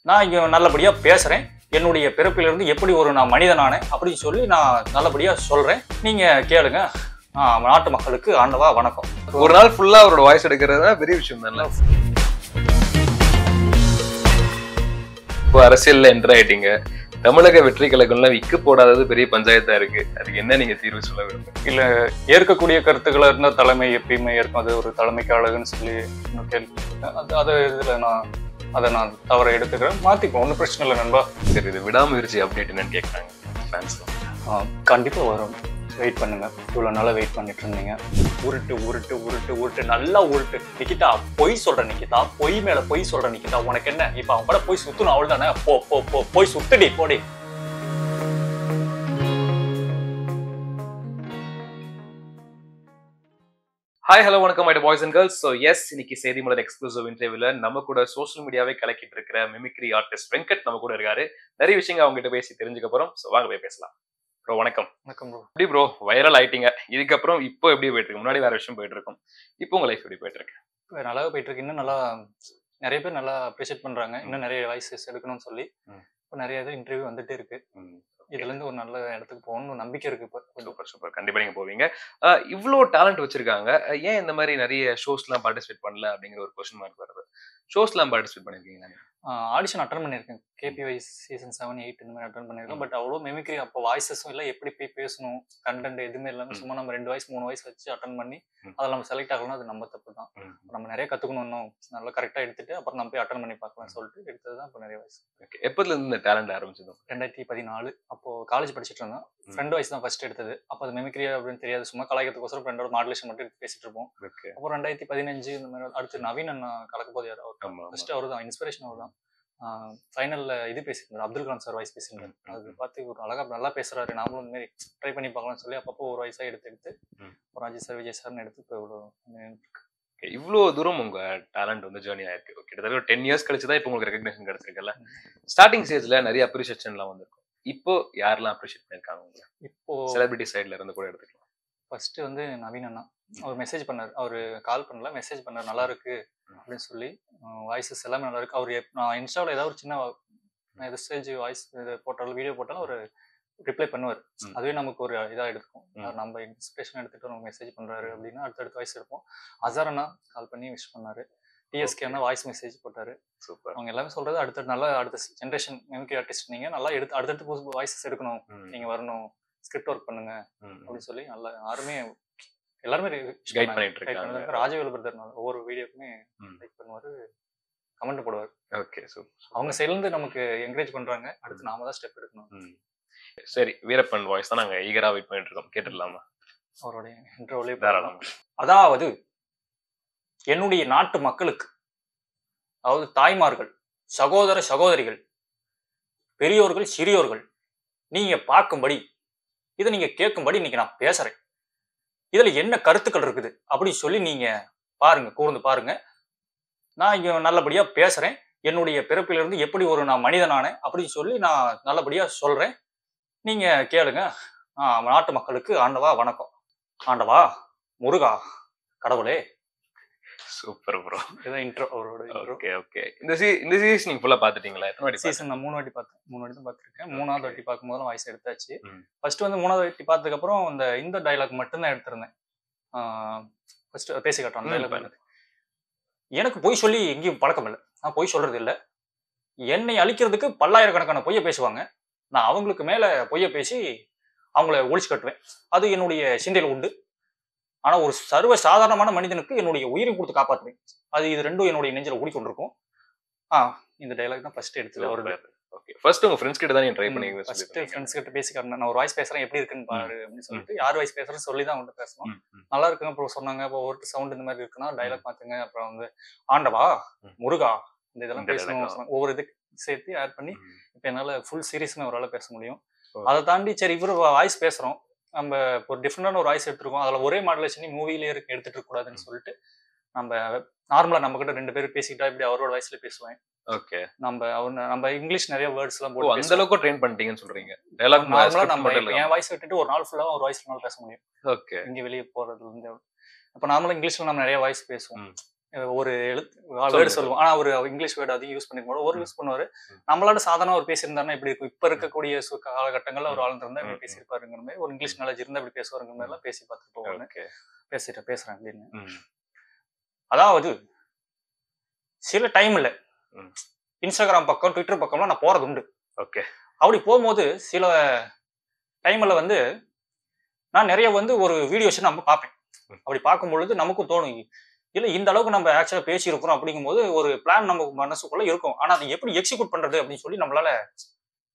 நான் இங்கே நல்லபடியாக பேசுகிறேன். என்னுடைய பிறப்பிலிருந்து எப்படி ஒரு நான் மனிதனானேன் அப்படின்னு சொல்லி நான் நல்லபடியாக சொல்கிறேன். நீங்கள் கேளுங்க. நாட்டு மக்களுக்கு ஆண்டவா வணக்கம். ஒரு நாள் ஃபுல்லா அவரோட வாய்ஸ் எடுக்கிறது பெரிய விஷயம் தானே. இப்போ அரசியல்ல என்டர் ஆயிட்டீங்க. தமிழக வெற்றி கழகம்லாம் விக்கு போடாதது பெரிய பஞ்சாயத்தா இருக்கு. அதுக்கு என்ன நீங்க தீர்வு சொல்ல விரும்புங்க? இல்ல ஏற்கக்கூடிய கருத்துக்களை இருந்தா தலைமை எப்பயுமே ஏற்கும். அது ஒரு தலைமைக்கு அழகுன்னு சொல்லி இன்னும் கேள்வி அது இதுல நான் தவற எடுத்துக்கிறேன். மாத்திப்போம், ஒன்றும் பிரச்சனை இல்லை நண்பா. சரி, இது விடாமுயற்சி அப்டேட் என்னன்னு கேட்கறாங்க ஃபேன்ஸ். கண்டிப்பா வரும், வெயிட் பண்ணுங்க. இவ்வளவு நாளா வெயிட் பண்ணிட்டு இருந்தீங்க. உருட்டு உருட்டு உருட்டு உருட்டு நல்லா உருட்டு. நிக்கிதா பொய் சொல்ற நிக்கிதா, பொய் மேல பொய் சொல்ற நிக்கிதா. உனக்கு என்ன இப்ப அவன் கூட போய் சுத்தணும், அவள் தானே. போய் சுத்துடி போடி. ஹாய் ஹலோ வணக்கம் my boys and girls. So yes, இன்னைக்கு செய்தி மலர் எக்ஸ்க்ளூசிவ் இன்டர்வியூல நம்ம கூட சோஷியல் மீடியாவே கலக்கிட்டு இருக்கிற மிமிக்ரி ஆர்டிஸ்ட் வெங்கட் நம்ம கூட இருக்காரு. நிறைய விஷயங்கள் அவங்க கிட்ட பேசி தெரிஞ்சுக்க போறோம். ஸோ வாங்க போய் பேசலாம். ப்ரோ வணக்கம். வணக்கம் ப்ரோ. எப்படி ப்ரோ வைரல் ஆயிட்டீங்க, இதுக்கப்புறம் இப்போ எப்படி போயிட்டு இருக்கு? முன்னாடி வேற விஷயம் போயிட்டு இருக்கும், இப்போ உங்க லைஃப் எப்படி போயிட்டு இருக்கு? நல்லாவே போயிட்டு இருக்கு. இன்னும் நல்லா நிறைய பேர் நல்லா அப்ரிஷியேட் பண்றாங்க. இன்னும் நிறைய வாய்ஸஸ் எடுக்கணும்னு சொல்லி இப்போ நிறைய இது இன்டர்வியூ வந்துட்டே இருக்கு. இதுல இருந்து ஒரு நல்ல இடத்துக்கு போகணும்னு நம்பிக்கை இருக்கு. இப்போ சூப்பர் சூப்பர், கண்டிப்பா நீங்க போவீங்க. இவ்வளோ டேலண்ட் வச்சிருக்காங்க, ஏன் இந்த மாதிரி நிறைய ஷோஸ்லாம் பார்ட்டிசிபேட் பண்ணல அப்படிங்கிற ஒரு கொஸ்டின் மார்க் வருது. ஷோஸ்லாம் பார்ட்டிசிபேட் பண்ணிருக்கீங்க? ஆடிஷன் அட்டன் பண்ணியிருக்கேன். KPY சீசன் 7, 8 இந்த மாதிரி அட்டன் பண்ணியிருக்கேன். பட் அவ்வளோ மெமிக்ரி அப்போ வாய்ஸஸும் இல்லை, எப்படி போய் பேசணும், கண்டென்ட் எதுவுமே இல்லாமல் சும்மா நம்ம 2 வாய்ஸ் 3 வாய்ஸ் வச்சு அட்டன் பண்ணி அதில் நம்ம செலக்ட் ஆகலாம். அது நம்ம தப்பு தான். நம்ம நிறைய கற்றுக்கணும், இன்னும் நல்லா கரெக்டாக எடுத்துட்டு அப்புறம் நம்ம போய் அட்டன் பண்ணி பார்க்கலாம் சொல்லிட்டு எடுத்தது தான் இப்போ நிறைய வாய்ஸ். ஓகே, எப்போதுலேருந்து இந்த டேலண்ட் ஆரம்பிச்சது? 2014 அப்போ காலேஜ் படிச்சுட்டு இருந்தோம். ஃப்ரெண்ட் வாய்ஸ் தான் ஃபர்ஸ்ட் எடுத்தது. அப்போ அது மெமிக்ரியா அப்படின்னு தெரியாது, சும்மா கலாய்க்கிறதுக்கோசரம் ஃப்ரெண்டோட மாடுலேஷன் மட்டும் எடுத்து பேசிட்டு இருப்போம். அப்போ 2015 இந்த மாதிரி அடுத்து நவீன் அண்ணா கலக்க போது யார் அவர் ஃபர்ஸ்ட் அவர் தான் இன்ஸ்பிரேஷன். அவர் தான் ஃபைனல்ல இது பேசியிருந்தார், அப்துல் கலாம் சார் வாய்ஸ் பேசியிருந்தார். அது பார்த்து ஒரு அழகா நல்லா பேசுறாரு, நாமளும் இந்த மாதிரி ட்ரை பண்ணி பார்க்கலாம்னு சொல்லி அப்பப்போ ஒரு வாய்ஸா எடுத்து ஒரு ராஜேஷ் சார் விஜய் சார்னு எடுத்து இப்போ இவ்வளோ தூரம் உங்க டேலண்ட் வந்து ஜேர்னி ஆயிருக்கு. கிட்டத்தட்ட ஒரு 10 இயர்ஸ் கழிச்சு தான் இப்போ உங்களுக்கு ரெகக்னேஷன் கிடைச்சிருக்குல்ல. ஸ்டார்டிங் ஸ்டேஜ்ல நிறைய அப்ரிஷியேஷன்லாம் வந்திருக்கும். இப்போ யாரெல்லாம் அப்ரிஷியேட் பண்ணிருக்காங்க உங்களை? இப்போ செலிபிரிட்டி சைட்ல இருந்து கூட எடுத்துக்கலாம். ஃபர்ஸ்ட் வந்து நவீன் அண்ணா அவர் மெசேஜ் பண்ணார். அவர் கால் பண்ணல, மெசேஜ் பண்ணார், நல்லா இருக்கு அப்படின்னு சொல்லி. வாய்ஸஸ் எல்லாமே நல்லா இருக்கு. அவர் நான் இன்ஸ்டாவில் ஏதாவது ஒரு சின்ன மெசேஜ் வாய்ஸ் போட்டாலும் வீடியோ போட்டாலும் அவர் ரிப்ளை பண்ணுவார். அதுவே நமக்கு ஒரு இதாக எடுக்கும். நம்ம இன்ஸ்பிரேஷன் எடுத்துட்டு நமக்கு மெசேஜ் பண்றாரு அப்படின்னா அடுத்தடுத்த வாய்ஸ் எடுப்போம். அசார் அண்ணா கால் பண்ணி விஷ் பண்ணாரு. TSK அண்ணா வாய்ஸ் மெசேஜ் போட்டாரு. சூப்பர். அவங்க எல்லாமே சொல்றது அடுத்த நல்லா அடுத்த ஜென்ரேஷன் மெமிக்ரி ஆர்டிஸ்ட் நீங்க நல்லா எடுத்து அடுத்தடுத்து வாய்ஸஸ் எடுக்கணும், நீங்க வரணும், ஸ்கிரிப்ட் ஒர்க் பண்ணுங்க அப்படின்னு சொல்லி நல்லா யாருமே எல்லாருமே கைட் பண்ணிட்டு இருக்காங்க. ராஜவேல் பிரதர் ஒவ்வொரு வீடியோக்குமே லைக் பண்ணுவாரு, கமெண்ட் போடுவார். Okay, super. அவங்க சைடுல இருந்து நமக்கு என்கரேஜ் பண்றாங்க. அடுத்து நாம தான் ஸ்டெப் எடுக்கணும். சரி, வீரப்பன் வாய்ஸ் தான் நாங்க ஈகரா வெயிட் பண்ணிட்டு இருக்கோம், கேட்டுடலாமா? அவருடைய இன்ட்ரோவிலே தாராளமா. அதாவது என்னுடைய நாட்டு மக்களுக்கு, அதாவது தாய்மார்கள், சகோதர சகோதரிகள், பெரியோர்கள் சிறியோர்கள், நீங்க பார்க்கும்படி, இதை நீங்க கேட்கும்படி இன்னைக்கு நான் பேசுறேன். இதுல என்ன கருத்துக்கள் இருக்குது அப்படின்னு சொல்லி நீங்க பாருங்க, கூர்ந்து பாருங்க. நான் இங்க நல்லபடியா பேசுறேன். என்னுடைய பிறப்பிலிருந்து எப்படி ஒரு நான் மனிதனானேன் அப்படின்னு சொல்லி நான் நல்லபடியா சொல்றேன். நீங்க கேளுங்க. நாட்டு மக்களுக்கு ஆண்டவா வணக்கம். ஆண்டவா, முருகா, கடவுளே. Super bro. இதான் இன்ட்ரோ, அவரோட இன்ட்ரோ. Okay okay. இந்த சீரிஸ் நீங்க ஃபுல்லா பாத்துட்டீங்களா? எத்தனை வாட்டி? சீசன் நான் 3 வாட்டி பார்த்தேன். 3 வாட்டி தான் பார்த்துருக்கேன். 3வது வாட்டி பார்க்கும்போது வாய்ஸ் எடுத்தாச்சு. ஃபர்ஸ்ட் வந்து 3வது வாட்டி பார்த்ததுக்கு அப்புறம் இந்த டைலாக் மட்டும் தான் எடுத்திருந்தேன். ஃபர்ஸ்ட் பேசி காட்டுறோம் டைலாக். எனக்கு பொய் சொல்லி எங்கேயும் பழக்கம் இல்லை, நான் பொய் சொல்றது இல்லை. என்னை அழிக்கிறதுக்கு பல்லாயிரக்கணக்கான பொய்யை பேசுவாங்க. நான் அவங்களுக்கு மேல பொய்யை பேசி அவங்கள ஒழிச்சு கட்டுவேன். அது என்னுடைய சிந்தையில் உண்டு. ஆனா ஒரு சர்வ சாதாரணமான மனிதனுக்கு என்னுடைய உயிரை கொடுத்து காப்பாற்றுவேன். அது இது ரெண்டும் என்னுடைய நெஞ்சில ஓடிக்கொண்டிருக்கும். இந்த டைலாக் தான் ஃபர்ஸ்ட் எடுத்தது. அவரு ஓகே, ஃபர்ஸ்ட் உங்க ஃப்ரெண்ட்ஸ் கிட்ட தான் நீங்க ட்ரை பண்ணீங்க? ஃபர்ஸ்ட் ஃப்ரெண்ட்ஸ் கிட்ட பேசி காட்டினேன். நான் ஒரு வாய்ஸ் பேசுறேன், எப்படி இருக்குன்னு பாரு அப்படின்னு சொல்லிட்டு. யார் வாய்ஸ் பேசுறேன்னு சொல்லி தான் அவங்கள்ட்ட பேசணும். நல்லா இருக்குங்க அப்புறம் சொன்னாங்க. அப்போ ஒரு சவுண்ட் இந்த மாதிரி இருக்குன்னா டைலாக் மாத்துங்க. அப்புறம் வந்து ஆண்டவா, முருகா, இந்த இதெல்லாம் பேசணும். ஒவ்வொரு இதுக்கு சேர்த்து ஆட் பண்ணி இப்போ என்னால ஃபுல் சீரீஸ்மே அவரால் பேச முடியும். அதை தாண்டி சரி இவரு வாய்ஸ் பேசுறோம், நம்ம ஒரு டிஃப்ரெண்டான ஒரு வாய்ஸ் எடுத்துருக்கோம், அதில் ஒரே மாடுலேஷன் மூவிலே எடுத்துட்டு இருக்க கூடாதுன்னு சொல்லிட்டு நம்ம நார்மலா நம்ம கிட்ட 2 பேர் பேசிக்கிட்டா இப்படி அவரோட வாய்ஸ்ல பேசுவேன். ஓகே, நம்ம இங்கிலீஷ் நிறைய வேர்ட்ஸ் எல்லாம் போட்டு அந்த அளவுக்கு ட்ரெயின் பண்ணிட்டீங்கன்னு சொல்றீங்க. டயலாக் நார்மலா நம்ம என் வாய்ஸ் விட்டுட்டு ஒரு நாள் ஃபுல்லா ஒரு வாய்ஸ்னால பேச முடியும். ஓகே, இங்க வெளியே போறதுல இருந்து அப்ப நார்மலா இங்கிலீஷ்ல நம்ம நிறைய வாய்ஸ் பேசுவோம். ஒரு எழுத்து வேர்டு சொல்லுங்க, சொல்லுவோம். ஆனா அவரு இங்கிலீஷ் வேர்டு அதிகம் யூஸ் பண்ணிக்க மாட்டாரு. ஒரு யூஸ் பண்ணுவாரு. நம்மளால சாதாரணமா அவர் பேசியிருந்தாருன்னா எப்படி இருக்கும்? இப்ப இருக்கக்கூடிய காலகட்டங்கள்ல அவர் வாழ்ந்திருந்தா எப்படி பேசியிருப்பாருங்கிற மாதிரி, ஒரு இங்கிலீஷ் நாலேஜ் இருந்தா எப்படி பேசுவாருங்கிற மாதிரி எல்லாம் பேசி பார்த்துட்டு போவாங்க. ஓகே. பேசுறேன் அப்படின்னு. அதாவது சில டைம்ல ம். இன்ஸ்டாகிராம் பக்கம், ட்விட்டர் பக்கம்லாம் நான் போறது உண்டு. ஓகே. அப்படி போகும்போது சில டைம்ல வந்து நான் நிறைய வந்து ஒரு வீடியோஸ் நம்ம பார்ப்பேன். அப்படி பார்க்கும் பொழுது நமக்கும் தோணும், இல்ல இந்த அளவுக்கு நம்ம ஆக்சுவலா பேசியிருக்கிறோம் அப்படிங்கும்போது ஒரு பிளான் நம்ம மனசுக்குள்ள இருக்கும். ஆனா அதை எப்படி எக்ஸிக்யூட் பண்றது அப்படின்னு சொல்லி நம்மளால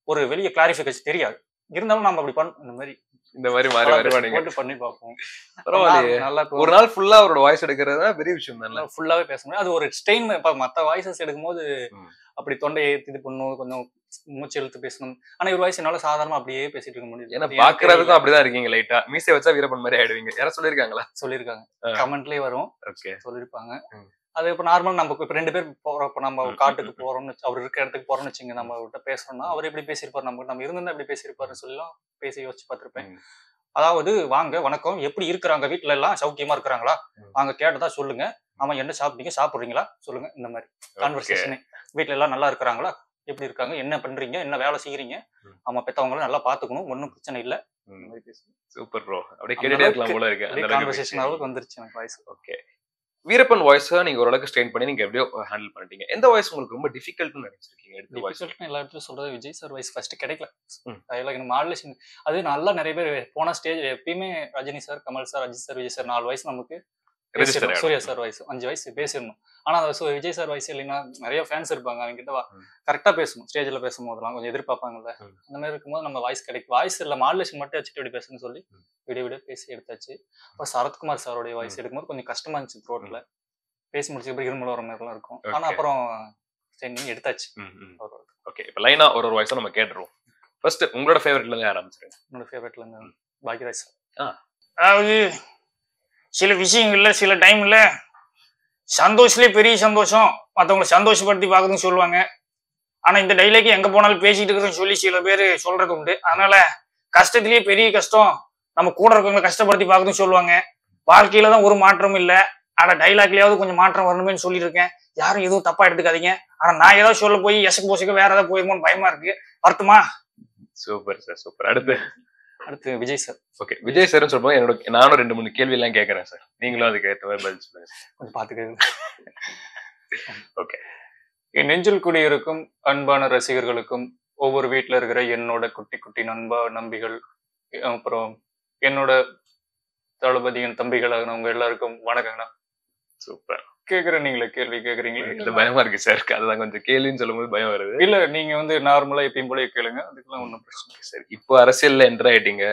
ஒரு வெளிய கிளாரிஃபிகேஷன் தெரியாது. இருந்தாலும் நம்ம அப்படி இந்த மாதிரி இந்த மாதிரி மாறி மாறி பண்ணீங்க. போட்டு பண்ணி பார்ப்போம். பரவாயில்லையே. நல்லா ஒரு நாள் ஃபுல்லா அவரோட வாய்ஸ் எடுக்கிறதா பெரிய விஷயம் தானே. ஃபுல்லாவே பேச முடியும். அது ஒரு ஸ்ட்ரெயின். இப்ப மத்த வாய்ஸஸ் எடுக்கும்போது அப்படி தொண்டையை இது பண்ணணும், கொஞ்சம் மூச்சு இழுத்து பேசணும். ஆனா இவர் வாய்ஸ் என்னால சாதாரணமா அப்படியே பேசிட்டு இருக்க முடியும். ஏன்னா பாக்குறதுக்கும் அப்படிதான் இருக்கீங்க. லைட்டா மீசை வச்சா வீரப்பன் மாதிரி ஆயிடுவீங்க. யாரும் சொல்லிருக்காங்களா? சொல்லியிருக்காங்க. கமெண்ட்லயே வரும். ஓகே. சொல்லிருப்பாங்க. அது இப்ப நார்மல் நம்ம இப்ப 2 பேர் போறோம். இப்ப நம்ம காட்டுக்கு போறோம்னு அவர் இருக்க இடத்துக்கு போறோம்னு வச்சுங்க, நம்ம கிட்ட பேசுறோம்னா அவர் எப்படி பேசியிருப்பாரு, நம்ம இருந்திருந்தா எப்படி பேசியிருப்பாருன்னு சொல்லலாம் பேசி யோசிச்சு பார்த்திருப்பேன். அதாவது, வாங்க வணக்கம், எப்படி இருக்கிறாங்க, வீட்டுல எல்லாம் சௌக்கியமா இருக்கிறாங்களா, வாங்க கேட்டதா சொல்லுங்க, ஆமா என்ன சாப்பிட்டீங்க, சாப்பிடுறீங்களா சொல்லுங்க, இந்த மாதிரி கான்வர்சேஷனே. வீட்டுல எல்லாம் நல்லா இருக்கிறாங்களா, எப்படி இருக்காங்க, என்ன பண்றீங்க, என்ன வேலை செய்யறீங்க, ஆமா பெத்தவங்களும் நல்லா பாத்துக்கணும், ஒன்னும் பிரச்சனை இல்ல. Super bro. அப்படியே கேட்டுட்டே இருக்கலாம் போல இருக்கு. அந்த கான்வர்சேஷன் அளவுக்கு வந்துருச்சு எனக்கு வாய்ஸ். ஓகே. வீரப்பன் வாய்ஸை நீங்க ஓரளவுக்கு ஸ்ட்ரெயின் பண்ணி நீங்க எப்படியோ ஹேண்டில் பண்ணிட்டீங்க. எந்த வாய்ஸ் உங்களுக்கு ரொம்ப டிஃபிகல்ட்னு நினைச்சிருக்கீங்க? டிஃபிகல்ட்னு எல்லா இடத்துலயும் சொல்றது விஜய் சார் வாய்ஸ் ஃபர்ஸ்ட் கிடைக்கல. எனக்கு மாடுலேஷன் அது நல்லா நிறைய பேர் போன ஸ்டேஜ் எப்பயுமே Rajini sir, Kamal sir, Ajith sir, Vijay sir 4 voice நமக்கு சூர்யா சார் வாய்ஸ் 5 வயசு பேசிடணும். ஆனா விஜய் சார் வாய்ஸ் இல்லைன்னா நிறைய ஃபேன்ஸ் இருப்பாங்க, அவங்க கிட்ட கரெக்டா பேசணும். ஸ்டேஜ்ல பேசும்போதெல்லாம் கொஞ்சம் எதிர்பார்ப்பாங்கல்ல, அந்த மாதிரி இருக்கும்போது நம்ம வாய்ஸ் கிடைக்கும். வாய்ஸ் இல்ல மாடுலேஷன் மட்டும் வச்சுட்டு இப்படி பேசணும்னு சொல்லி விட பேசி எடுத்தாச்சு. அப்புறம் சரத்குமார் சாரோடைய வாய்ஸ் எடுக்கும்போது கொஞ்சம் கஷ்டமா இருந்துச்சு. த்ரோட்ல பேசி முடிச்ச இருமல் வர மாதிரிலாம் இருக்கும். ஆனா அப்புறம் எடுத்தாச்சு. ஓகே. இப்ப லைனா ஒரு வாய்ஸா நம்ம கேட்டுருவோம். ஃபர்ஸ்ட் உங்களோட ஃபேவரட்ல இருந்து ஆரம்பிச்சிருங்க. என்னோட ஃபேவரட்ல இருந்து பாக்யராஜ் சார். அதாவது சில விஷயங்கள்ல சில டைம்ல சந்தோஷத்துலேயே பெரிய சந்தோஷம், மற்றவங்களை சந்தோஷப்படுத்தி பார்க்கணும்னு சொல்லுவாங்க. ஆனா இந்த டைலாக் எங்க போனாலும் பேசிட்டு இருக்கிறதுன்னு சொல்லி சில பேர் சொல்றது உண்டு. அதனால கஷ்டத்திலேயே பெரிய கஷ்டம், நம்ம கூட இருக்கவங்களை கஷ்டப்படுத்தி பார்க்கணும்னு சொல்லுவாங்க. வாழ்க்கையில தான் ஒரு மாற்றமும் இல்லை, ஆனா டைலாக்லயாவது கொஞ்சம் மாற்றம் வரணுமேனு சொல்லிட்டு இருக்கேன். யாரும் எதுவும் தப்பா எடுத்துக்காதீங்க. ஆனா நான் ஏதாவது சொல்ல போய் எசக்கு போசக்கு வேற ஏதாவது போயிருமோன்னு பயமா இருக்கு. வருத்தமா? Super sir, super. அடுத்து Vijay sir. Okay. Vijay sir சொல்லும்போது என்னோட நானும் 2-3 கேள்வி எல்லாம் கேட்கறேன் சார். நீங்களும் அதுக்கு ஏற்ற மாதிரி பதில் சொல்லுங்க. கொஞ்சம் பாத்துக்க. ஓகே. என் நெஞ்சில் குடியிருக்கும் அன்பான ரசிகர்களுக்கும், ஒவ்வொரு வீட்டுல இருக்கிற என்னோட குட்டி குட்டி நம்பிகள், அப்புறம் என்னோட தளபதியின் தம்பிகளாக உங்க எல்லாருக்கும் வணக்கங்கண்ணா. சூப்பர். கேக்குறேன், நீங்களே கேள்வி கேக்குறீங்களா? இது பயமா இருக்கு சார். அதுதான் கொஞ்சம் கேள்வின்னு சொல்லும் போது பயம் வருது. இல்ல, நீங்க வந்து நார்மலா எப்பயும் போல கேளுங்க, அதுக்கெல்லாம் ஒன்றும் பிரச்சனை. சரி, இப்போ அரசியல்ல என்டர் ஆயிட்டீங்க.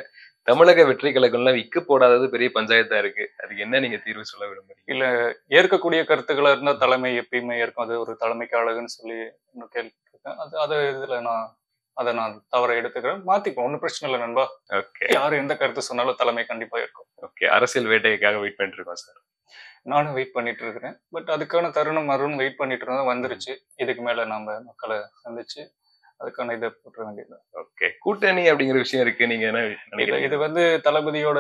தமிழக வெற்றி கழகம்லாம் விக்கு போடாதது பெரிய பஞ்சாயத்தா இருக்கு. அதுக்கு என்ன நீங்க தீர்வு சொல்ல விரும்புறீங்க? இல்ல, ஏற்கக்கூடிய கருத்துக்களா இருந்தா தலைமை எப்பயுமே இருக்கும். அது ஒரு தலைமைக்கு அழகுன்னு சொல்லி இன்னும் கேள்விப்பட்டிருக்கேன். அது இதுல நான் தவற எடுத்துக்கிறேன். மாத்திப்போம், ஒன்னும் பிரச்சனை இல்லை நண்பா. ஓகே. யாரு எந்த கருத்து சொன்னாலும் தலைமை கண்டிப்பா இருக்கும். ஓகே. அரசியல் வேட்டைக்காக வெயிட் பண்ணிட்டு இருக்கோம் சார். நானும் வெயிட் பண்ணிட்டு இருக்கிறேன். பட் அதுக்கான தருணம் வெயிட் பண்ணிட்டு இருந்தா வந்துருச்சு. இதுக்கு மேல நாம மக்களை சந்திச்சு அதுக்கான இதை போட்ட வேண்டியது. ஓகே. கூட்டணி அப்படிங்கிற விஷயம் இருக்கு. நீங்க என்ன இது வந்து தளபதியோட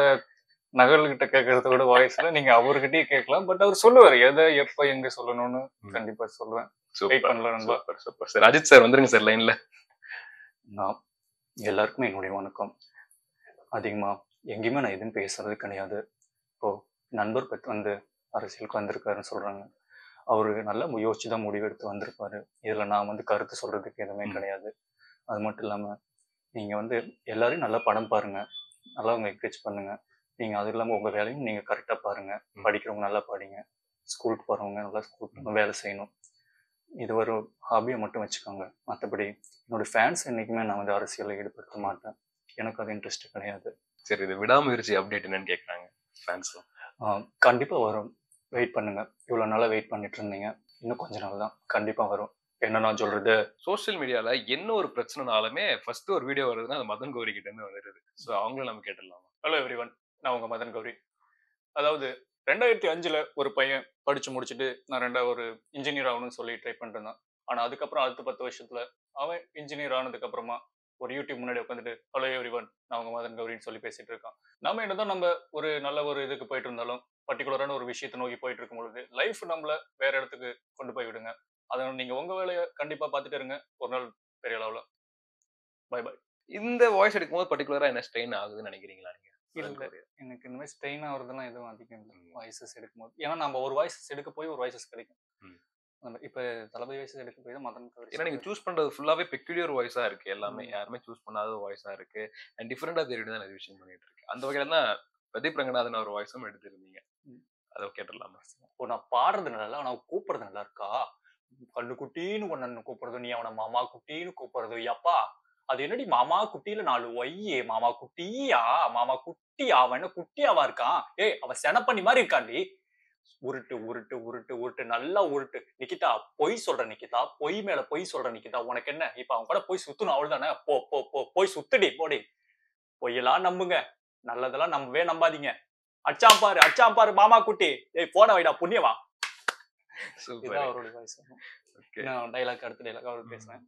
நகல்கிட்ட கேட்கறத விட வாய்ஸ்ல நீங்க அவர்கிட்டயே கேட்கலாம். பட் அவர் சொல்லுவாரு எதை எப்ப எங்க சொல்லணும்னு. கண்டிப்பா சொல்லுவேன். வெயிட் பண்ணலாம் நண்பா. Super sir. அஜித் சார் வந்துருங்க சார் லைன்ல. எல்லாருக்குமே என்னுடைய வணக்கம். அதிகமா எங்கேயுமே நான் எதுவும் பேசுறது கிடையாது. இப்போ நண்பர் வந்து அரசியலுக்கு வந்திருக்காருன்னு சொல்றாங்க. அவரு நல்லா யோசிச்சுதான் முடிவெடுத்து வந்திருப்பாரு. இதுல நான் வந்து கருத்து சொல்றதுக்கு எதுவுமே கிடையாது. அது மட்டும் இல்லாம நீங்க வந்து எல்லாரையும் நல்லா படம் பாருங்க, நல்லா உங்க என்கரேஜ் பண்ணுங்க. நீங்க அது இல்லாம உங்க வேலையும் நீங்க கரெக்டா பாருங்க. படிக்கிறவங்க நல்லா படிங்க, ஸ்கூலுக்கு போறவங்க நல்லா ஸ்கூலுக்கு வேலை செய்யணும். இது ஒரு ஹாபியை மட்டும் வச்சுக்கோங்க. மற்றபடி என்னோட ஃபேன்ஸ் என்னைக்குமே நான் வந்து அரசியலை ஈடுபடுத்த மாட்டேன். எனக்கு அது இன்ட்ரெஸ்ட் கிடையாது. சரி, இது விடாமுயற்சி அப்டேட் என்னன்னு கேட்குறாங்க ஃபேன்ஸ். கண்டிப்பா வரும், வெயிட் பண்ணுங்க. இவ்வளவு நாளா வெயிட் பண்ணிட்டு இருந்தீங்க, இன்னும் கொஞ்ச நாள் தான், கண்டிப்பா வரும். என்ன நான் சொல்றது, சோசியல் மீடியால என்ன ஒரு பிரச்சனைனாலுமே ஃபர்ஸ்ட் ஒரு வீடியோ வருதுன்னா அது மதன் கௌரி கிட்ட இருந்து வந்துருது. ஸோ அவங்களும் நம்ம கேட்டுடலாம். ஹலோ எவ்ரிவன், நான் உங்க மதன் கௌரி. அதாவது 2005 ஒரு பையன் படிச்சு முடிச்சுட்டு நான் ஒரு இன்ஜினியர் ஆகணும்னு சொல்லி ட்ரை பண்ணிட்டு இருந்தான். ஆனா அதுக்கப்புறம் அடுத்த 10 வருஷத்துல அவன் இன்ஜினியர் ஆனதுக்கு அப்புறமா ஒரு யூடியூப் முன்னாடி உட்காந்துட்டு ஹலோ எவ்ரிவன் நான் உங்க மதன் கௌரின்னு சொல்லி பேசிட்டு இருக்கோம். நம்ம என்னதான் நம்ம ஒரு நல்ல ஒரு இதுக்கு போயிட்டு இருந்தாலும் பர்டிகுலரான ஒரு விஷயத்தை நோக்கி போயிட்டு இருக்கும் பொழுது லைஃப் நம்மள வேற இடத்துக்கு கொண்டு போய் விடுங்க. அதை நீங்க உங்க வேலையை கண்டிப்பா பார்த்துட்டு இருங்க. ஒரு நாள் பெரிய அளவுல. By by. இந்த வாய்ஸ் எடுக்கும்போது பர்டிகுலரா என்ன ஸ்ட்ரெயின் ஆகுதுன்னு நினைக்கிறீங்களா நீங்க? இல்ல எனக்கு இந்த மாதிரி ஸ்ட்ரெயின் ஆகுறதுலாம் எதுவும் அதிகம் இல்லை வாய்ஸஸ் எடுக்கும்போது. ஏன்னா நம்ம ஒரு வாய்ஸஸ் எடுக்க போய் ஒரு வாய்ஸஸ் கிடைக்கும். இப்ப தளபதி வாய்ஸஸ் எடுக்க போய் தான் மதன் கௌரி. ஏன்னா நீங்க சூஸ் பண்றது ஃபுல்லாவே பெக்யூலியர் வாய்ஸா இருக்கு. எல்லாமே யாருமே சூஸ் பண்ணாத வாய்ஸா இருக்கு. அண்ட் டிஃபரெண்டா தேடிட்டு தான் நிறைய விஷயம் பண்ணிட்டு இருக்கு. அந்த வகையில தான் பிரதீப் ரங்கநாதன் ஒரு வாய்ஸும் எடுத்திருந்தீங்க. அதை கேட்டுடலாமா? நான் பாடுறது நல்லா, நான் கூப்பிடுறது நல்லா இருக்கா? கண்ணு குட்டின்னு ஒன்னு கூப்பிடுறது, நீ அவனை மாமா குட்டின்னு கூப்பிடுறது. எப்பா அது என்னடி மாமா குட்டியில 4 ஒய்யே மாமா குட்டியா மாமா குட்டியா? அவன் என்ன குட்டியாவா இருக்கான்? ஏய் அவன் செனப்பண்ணி மாதிரி இருக்காண்டி. உருட்டு உருட்டு உருட்டு உருட்டு நல்லா உருட்டு. நிக்கிதா பொய் சொல்ற நிக்கிதா, பொய் மேல பொய் சொல்ற நிக்கிதா. உனக்கு என்ன இப்ப அவன் கூட போய் சுத்தணும் அவ்வளவுதானே? போ போ போ போய் சுத்துடி போடி. பொய்யெல்லாம் நம்புங்க, நல்லதெல்லாம் நம்பவே நம்பாதீங்க. அச்சாம் பாரு மாமா குட்டி. ஏய் போன வைடா புண்ணியவா. இதுதான் அவரோட வாய்ஸ். நான் டைலாக் அடுத்த டைலாக் அவர் பேசுறேன்.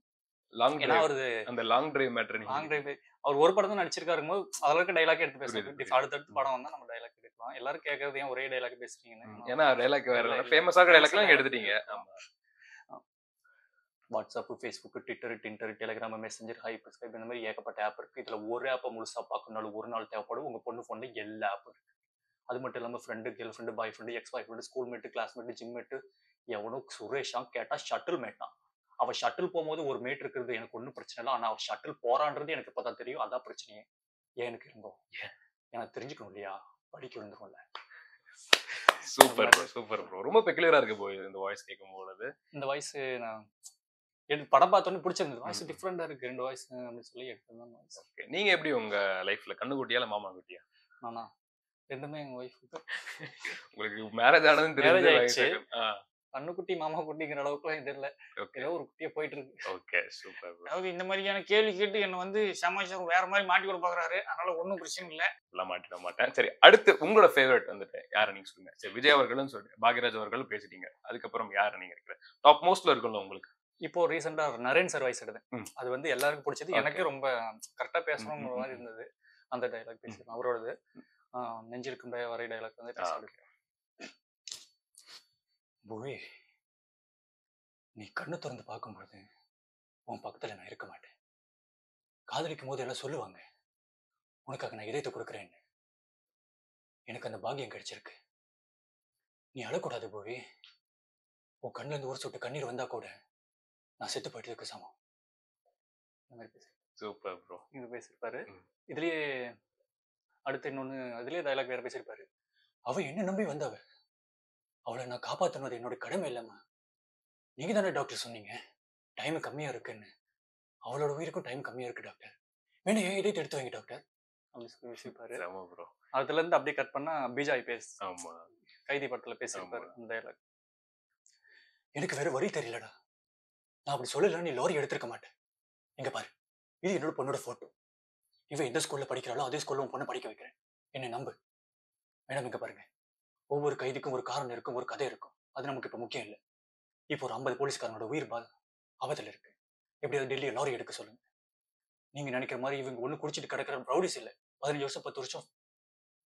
Long drive matter. அவர் ஒரு படம் தான் நடிச்சிருக்காரு போது அதுல இருக்க டைலாக் எடுத்து பேசுறேன். அடுத்தடுத்து படம் வந்தா நம்ம டைலாக் எடுக்கலாம். எல்லாரும் கேட்கறது ஏன் ஒரே டைலாக் பேசுறீங்கன்னு. ஏன்னா டைலாக் வேற ஃபேமஸான டைலாக்லாம் எடுத்துட்டீங்க. ஆமா. WhatsApp, Facebook, Twitter, Tinder, Telegram, messenger, hyper Skype இந்த மாதிரி ஏகப்பட்ட ஆப் இருக்கு. இதுல ஒரு ஆப்பை முழுசா பார்க்கணும்னாலும் ஒரு நாள் தேவைப்படும். உங்க பொண்ணு போன்ல எல்லா ஆப் இருக்கு. அது மட்டும் இல்லாம friend, girlfriend, boyfriend, ex boyfriend, schoolmate, classmate, gym mate, எவனோ சுரேஷா கேட்டா ஷட்டில் மேட்டான். அவ ஷட்டில் போகும்போது ஒரு மேட் இருக்கிறது எனக்கு ஒன்றும் பிரச்சனை இல்லை. ஆனா அவர் ஷட்டில் போறான்றது எனக்கு இப்பதான் தெரியும். அதான் பிரச்சனையே. ஏன் எனக்கு இருந்தோம் எனக்கு தெரிஞ்சுக்கணும் இல்லையா? படிக்க விழுந்துரும்ல. Super super bro. ரொம்ப பெக்குலரா இருக்கு போய் இந்த வாய்ஸ் கேட்கும்போது. இந்த வாய்ஸ் நான் எனக்கு படம் பார்த்தோன்னே பிடிச்சிருந்தது. வாய்ஸ் டிஃப்ரெண்டா இருக்கு. 2 வாய்ஸ் அப்படின்னு சொல்லி எடுத்ததான் வாய்ஸ். ஓகே. நீங்க எப்படி உங்க லைஃப்ல கண்ணுக்குட்டியா இல்ல மாமா குட்டியா? நானா ரெண்டுமே எங்க ஒய்ஃப். உங்களுக்கு மேரேஜ் ஆனதுன்னு தெரிஞ்சு கண்ணுக்குட்டி மாமா குட்டிங்கிற அளவுக்குலாம் இது இல்லை. ஏதோ ஒரு குட்டியா போயிட்டு இருக்கு. Okay super. அதாவது இந்த மாதிரியான கேள்வி கேட்டு என்ன வந்து சமாச்சாரம் வேற மாதிரி மாட்டி கூட பாக்குறாரு. அதனால ஒன்றும் பிரச்சனை இல்லை. எல்லாம் மாட்டிட மாட்டேன். சரி, அடுத்து உங்களோட ஃபேவரட் வந்துட்டு யாரை நீங்க சொல்லுங்க. சரி, விஜய் அவர்களும் சொல்றீங்க, பாக்யராஜ் அவர்களும் பேசிட்டீங்க. அதுக்கப்புறம் யாரை நீங்க இருக்கிற டாப் மோஸ்ட்ல இருக்கும்ல உங்களுக்கு? இப்போ ரீசெண்டா நரேன் சார் வாய்ஸ் எடுத்தேன். அது வந்து எல்லாருக்கும் பிடிச்சது. எனக்கு ரொம்ப கரெக்டா பேசணுங்கிற மாதிரி இருந்தது. அந்த டைலாக் பேசிருக்கேன் அவரோடது. நெஞ்சிருக்கும் வரை டைலாக் வந்து பேசிருக்கேன். பூவி, நீ கண்ணு திறந்து பார்க்கும்போது உன் பக்கத்துல நான் இருக்க மாட்டேன். காதலிக்கும் போது எல்லாம் சொல்லுவாங்க உனக்காக நான் இதயத்தை கொடுக்குறேன்னு. எனக்கு அந்த பாக்கியம் கிடைச்சிருக்கு. நீ அழக்கூடாது பூவி. உன் கண்ணுல இருந்து ஒரு சொட்டு கண்ணீர் வந்தா கூட நான் செத்து போயிட்டதுக்கு சமம். இந்த மாதிரி பேச. Super bro. இது பேசியிருப்பாரு. இதுலயே அடுத்து இன்னொன்னு அதுலயே டைலாக் வேற பேசியிருப்பாரு. அவ என்ன நம்பி வந்தவ, அவளை நான் காப்பாற்றுனது என்னோட கடமை இல்லைம்மா. நீங்க தானே டாக்டர் சொன்னீங்க டைம் கம்மியா இருக்குன்னு. அவளோட உயிருக்கும் டைம் கம்மியா இருக்கு டாக்டர். வேணும் ஏன் இதயத்தை எடுத்து வைங்க டாக்டர் அப்படின்னு சொல்லி பேசியிருப்பாரு. அதுல இருந்து அப்படியே கட் பண்ணா பிஜாய் பேஸ் கைதி படத்துல பேசியிருப்பாரு அந்த டைலாக். எனக்கு வேற வழி தெரியலடா. நான் அப்படி சொல்லல நீ லாரி எடுத்திருக்க மாட்டேன். எங்க பாரு, இது என்னோட பொண்ணோட போட்டோ. இவன் எந்த ஸ்கூல்ல படிக்கிறாளோ அதே ஸ்கூல்ல உன் பொண்ணை படிக்க வைக்கிறேன். என்னை நம்பு மேடம். இங்க பாருங்க, ஒவ்வொரு கைதிக்கும் ஒரு காரணம் இருக்கும், ஒரு கதை இருக்கும். அது நமக்கு இப்ப முக்கியம் இல்லை. இப்போ ஒரு 50 போலீஸ்காரனோட உயிர் ஆபத்துல இருக்கு. எப்படியாவது டெல்லியை லாரி எடுக்க சொல்லுங்க. நீங்க நினைக்கிற மாதிரி இவங்க ஒண்ணு குடிச்சிட்டு கிடக்கிற ரவுடிஸ் இல்லை. 15 வருஷம் 10 வருஷம்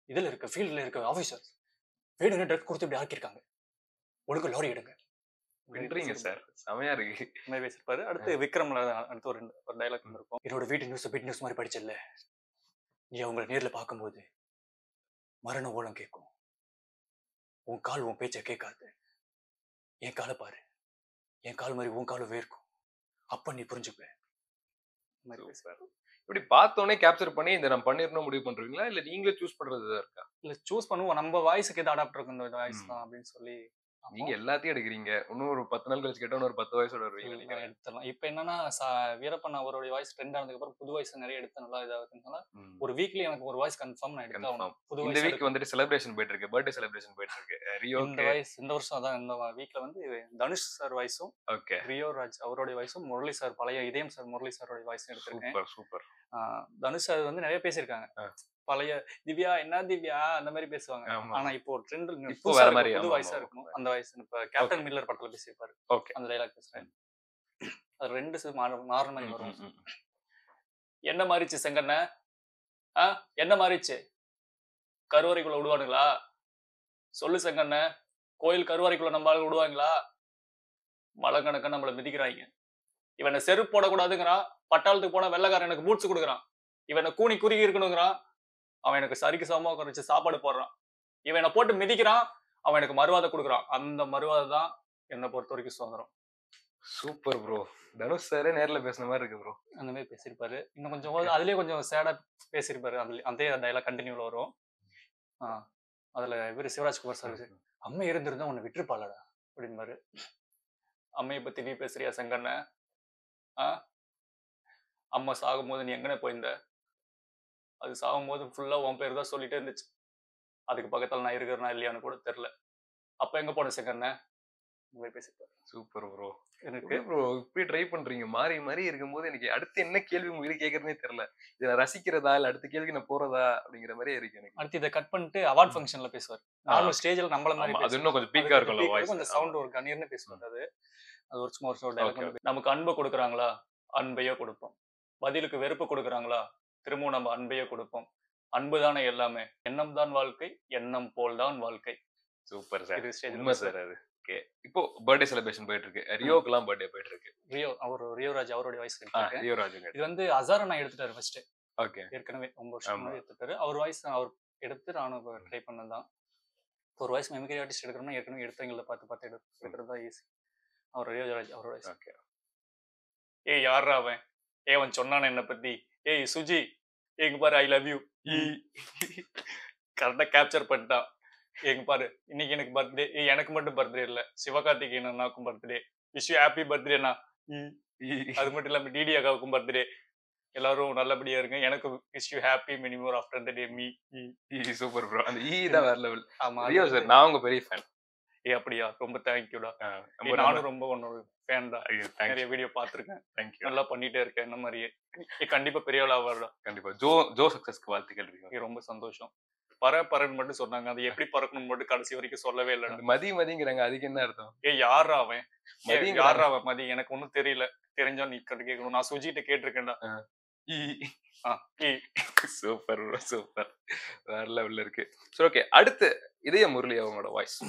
இதுல இருக்க ஃபீல்ட்ல இருக்க ஆபீசர்ஸ் வேணும்னு ட்ரக் கொடுத்து இப்படி ஆக்கியிருக்காங்க. ஒழுங்கு லாரி எடுங்க சார். செமையா இருக்கு. பேசியிருப்பாரு. அடுத்து விக்ரம்ல அடுத்து ஒரு டைலாக் இருக்கும். என்னோட வீட்டு நியூஸ் பிட் நியூஸ் மாதிரி படிச்சல. நீ அவங்களை நேர்ல பார்க்கும்போது மரண ஓலம் கேட்கும். உன் கால் உன் பேச்ச கேட்காது. என் காலை பாரு, என் கால் மாதிரி உன் காலும் வேர்க்கும். அப்ப நீ புரிஞ்சுப்ப. இப்படி பார்த்தோன்னே கேப்சர் பண்ணி இந்த நம்ம பண்ணிடணும் முடிவு பண்றீங்களா இல்ல நீங்களே சூஸ் பண்றது இருக்கா? இல்ல சூஸ் பண்ணுவோம். நம்ம வாய்ஸுக்கு எது அடாப்ட் இருக்கும் இந்த வாய்ஸ் தான் அப்படின்னு சொல்லி. நீங்க எல்லாத்தையும் எடுக்கிறீங்க. இன்னும் ஒரு 10 நாள் கழிச்சு கேட்டா ஒரு 10 வயசோட வருவீங்க. எடுத்துடலாம். இப்ப என்னன்னா வீரப்பன் அவருடைய வாய்ஸ் ட்ரெண்ட் ஆனதுக்கு அப்புறம் புது வாய்ஸ் நிறைய எடுத்து நல்லா இதாகுதுனால ஒரு வீக்லி எனக்கு ஒரு வாய்ஸ் கன்ஃபார்ம் நான் எடுக்கலாம். புது இந்த வீக் வந்துட்டு செலிப்ரேஷன் போயிட்டு இருக்கு, பர்த்டே செலிப்ரேஷன் போயிட்டு இருக்கு. ரியோ இந்த வாய்ஸ் இந்த வருஷம் அதான் இந்த வீக்ல வந்து தனுஷ் சார் வாய்ஸும் ரியோ ராஜ் அவருடைய வாய்ஸும் முரளி சார் பழைய இதயம் சார் முரளி சாரோட வாய்ஸும் எடுத்திருக்கேன். சூப்பர். தனுஷ் சார் வந்து நிறைய பேசியிருக்காங்க. பழைய திவ்யா என்ன திவ்யா அந்த மாதிரி பேசுவாங்க. ஆனா இப்போ ட்ரெண்ட் வேற மாதிரி புது வாய்ஸா இருக்கும். அந்த வாய்ஸ் இப்ப கேப்டன் மில்லர் படத்துல பேசியிருப்பாரு. அந்த டைலாக் பேசுறேன். அது 2 மாறுற மாதிரி வரும். என்ன மாறிச்சு செங்கண்ண? என்ன மாறிச்சு? கருவறைக்குள்ள விடுவானுங்களா? சொல்லு செங்கண்ண. கோயில் கருவறைக்குள்ள நம்ம ஆளுங்க விடுவாங்களா? மலை கணக்கா நம்மள மிதிக்கிறாங்க. இவனை செருப்பு போடக்கூடாதுங்கிறான். பட்டாளத்துக்கு போனா வெள்ளைக்காரன் எனக்கு பூட்ஸ் கொடுக்குறான். இவனை கூனி குறுகி இருக்கணுங்கிறான். அவன் எனக்கு சரிக்கு சமமா உட்கார வச்சு சாப்பாடு போடுறான். இவனை போட்டு மிதிக்கிறான். அவன் எனக்கு மறுவாதை கொடுக்குறான். அந்த மறுவாதை தான் என்னை பொறுத்த வரைக்கும் சுதந்திரம். Super bro. தனுஷ் சாரே நேர்ல பேசுன மாதிரி இருக்கு ப்ரோ. அந்த மாதிரி பேசியிருப்பாரு. இன்னும் கொஞ்சம் அதுலயே கொஞ்சம் சேடா பேசியிருப்பாரு. அதே டைலாக் கண்டினியூல வரும். அதுல இவரு சிவராஜ்குமார் சார், அம்மை இருந்திருந்தா உன்னை விட்டுருப்பாளடா அப்படின்பாரு. அம்மையை பத்தி நீ பேசுறியா செங்கண்ண? அம்மா சாகும் போது நீ எங்கனே போயிருந்த? அது சாகும் போது ஃபுல்லா உன் பேர் தான் சொல்லிட்டே இருந்துச்சு. அதுக்கு பக்கத்துல நான் இருக்கிறேனா இல்லையான்னு கூட தெரியல. அப்ப எங்க போன செங்கண்ண? பேசிப்பாரு. Super bro. எனக்கு ப்ரோ இப்படி ட்ரை பண்றீங்க மாறி மாறி இருக்கும்போது எனக்கு அடுத்து என்ன கேள்வி உங்களுக்கு கேட்கறதே தெரியல. இதை நான் ரசிக்கிறதா இல்ல அடுத்த கேள்வி நான் போறதா அப்படிங்கிற மாதிரியே இருக்கு எனக்கு. அடுத்து இதை கட் பண்ணிட்டு அவார்ட் ஃபங்க்ஷன்ல பேசுவார். நார்மல் ஸ்டேஜ்ல நம்மள மாதிரி அது இன்னும் கொஞ்சம் பீக்கா இருக்கும்ல வாய்ஸ். கொஞ்சம் சவுண்ட் ஒரு கணீர்னு பேசுவார். அது ஒரு சும்மா ஒரு டைலாக். நமக்கு அன்பு கொடுக்குறாங்களா? அன்பையோ கொடுப்போம். பதிலுக்கு வெறுப்பு கொடுக்குறாங்களா? திரும்பவும் நம்ம அன்பையோ கொடுப்போம். அன்பு தானே எல்லாமே. எண்ணம் தான் வாழ்க்கை, எண்ணம் போல் தான் வாழ்க்கை. Super sir. உண்மை சார் அது. ஓகே. இப்போ பர்த்டே செலிப்ரேஷன் போயிட்டு இருக்கு. ரியோக்குலாம் பர்த்டே போயிட்டு இருக்கு. ரியோராஜ் அவருடைய வாய்ஸ் இருக்கு. ரியோராஜுங்க. இது வந்து அசார நான் எடுத்துட்டாரு ஃபர்ஸ்ட். ஓகே. ஏற்கனவே 9 வருஷம் முன்னாடி எடுத்துட்டாரு. அவர் வாய்ஸ் அவர் எடுத்து நானும் ட்ரை பண்ணதான். ஒரு வாய்ஸ் மெமிக்ரி ஆர்டிஸ்ட் எடுக்கணும்னா ஏற்கனவே எடுத்தவங்கள பார்த்து எடுக்கிறது தான் ஈஸி. அவர் ரியோராஜ் அவரோட வாய்ஸ். ஓகே. ஏய் யாரா அவன்? அவன் சொன்னானே என்ன பத்தி? ஏய் சுஜி எங்க பாரு ஐ லவ் யூ. கரெக்டா கேப்சர் பண்ணிட்டான். எங்க பாரு இன்னைக்கு எனக்கு பர்த்டே. எனக்கு மட்டும் பர்த்டே இல்ல, சிவகார்த்திகேயன் அண்ணாவுக்கும் பர்த்டே. விஷ் யூ ஹாப்பி பர்த்டேண்ணா. அது மட்டும் இல்லாம டிடி அக்காவுக்கும் பர்த்டே. எல்லாரும் நல்லபடியா இருங்க. எனக்கு wish you happy many more after the day me. Super bro. அந்த தான் வேற லெவல். ஆமா ரியோ சார், நான் உங்க பெரிய ஃபேன். அப்படியா? ரொம்ப தேங்க்யூடா. நானும் ரொம்ப உன்னோட ஃபேன் தான். நிறைய வீடியோ பார்த்துருக்கேன். தேங்க்யூ. நல்லா பண்ணிட்டே இருக்கேன். என்ன மாதிரியே கண்டிப்பா பெரிய ஆளா வரடா. கண்டிப்பா. ஜோ சக்சஸ்க்கு வாழ்த்துக்கள் இருக்கு. ரொம்ப சந்தோஷம். பறன்னு மட்டும் சொன்னாங்க. அது எப்படி பறக்கணும்னு மட்டும் கடைசி வரைக்கும் சொல்லவே இல்லை. மதிங்கிறாங்க. அதுக்கு என்ன அர்த்தம்? யாரா அவன்? யாரா அவன்? மதி எனக்கு ஒன்னும் தெரியல. தெரிஞ்சா நீ கேட்கணும். நான் சுஜிட்ட கேட்டிருக்கேன்டா. Super super. வேற லெவல்ல இருக்கு. சரி ஓகே. அடுத்து இதய முரளி அவங்களோட வாய்ஸ்.